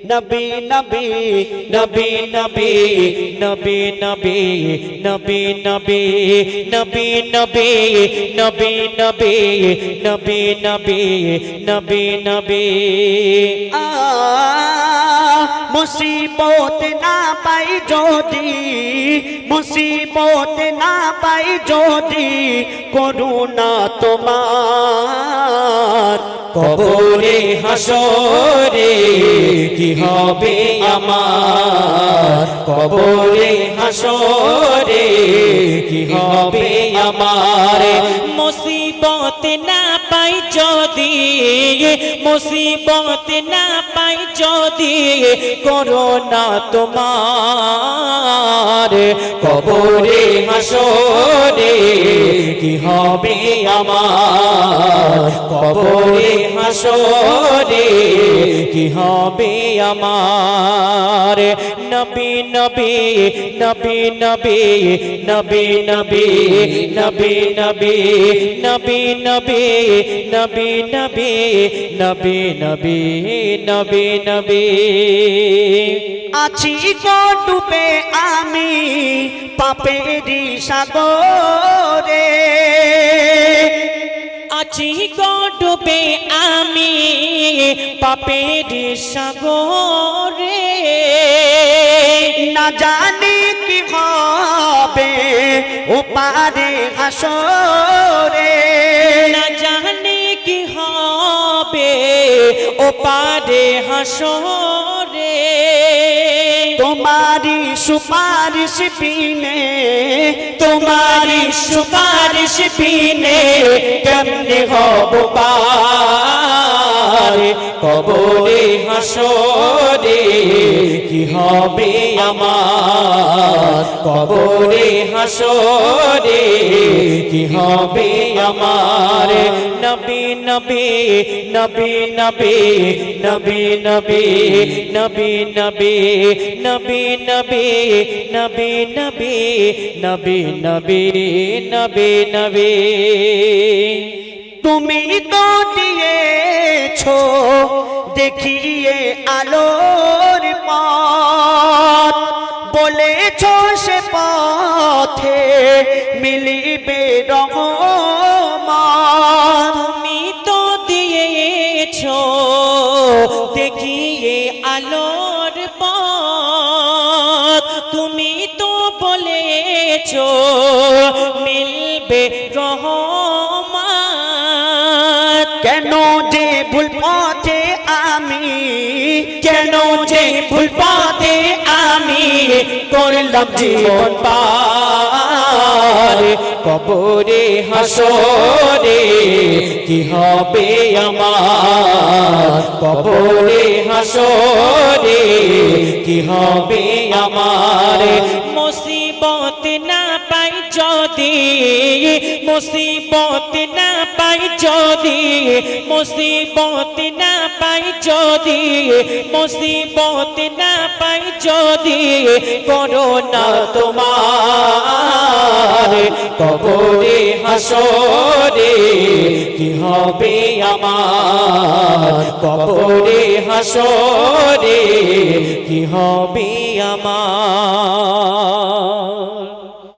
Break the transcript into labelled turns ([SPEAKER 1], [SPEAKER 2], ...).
[SPEAKER 1] নবী নবী নবী নবী নবী নবী নবী নবী নবী নবী নবী নবী নবী নবী নবী নবী মুসিবত না পাই যদি মুসিবত না পাই যদি করুণা তোমার কবরে হাসরে কি হবে আমার কবরে হাসরে কি হবে আমার মুসিবত না পাই যদি মুসিবত না পাই যদি করুণা তোমার কবরে হাসরে কি হবে আমার কবরে হাসরে কি হবে আমার নবী নবী নবী নবী নবী নবী নবী নবী নবী নবী নবী নবী নবী নবী নবী নবী আছি গো ডুবে আমি পাপেরি সাগরে আছি গো ডুবে আমি পাপেরি সাগরে না জানি কি হবে ওপারে হাসরে না জানি কি হবে ওপারে হাসরে তোমারি সুপারিশ বিনে তোমারি সুপারিশ বিনে কেমনে হব পার কবরে হাসরে কি হবে আমার কবরে হাসরে কি হবে আমার নবী নবী নবী নবী নবী নবী নবী নবী নবী নবী নবী নবী নবী নবী নবী নবী তুমি তো দিয়েছো দেখিয়ে আলোর পথ বলেছো সে পথে মিলিবে রহমত তুমি তো দিয়েছো দেখিয়ে আলোর পথ তুমি তো বলেছো মিলবে রহমত কেন যে ভুল পথে আমি কেন যে ভুল পথে আমি করলাম জীবন পার কবরে হাসরে কি হবে আমার কবরে হাসরে কি হবে আমার মুসিবত না পাই যদি মুসিবত না পাই যদি মুসিবত না পাই যদি মুসিবত না পাই যদি করুণা তোমার কবরে হাসরে কি হবে আমার কবরে হাসরে কি হবে আমার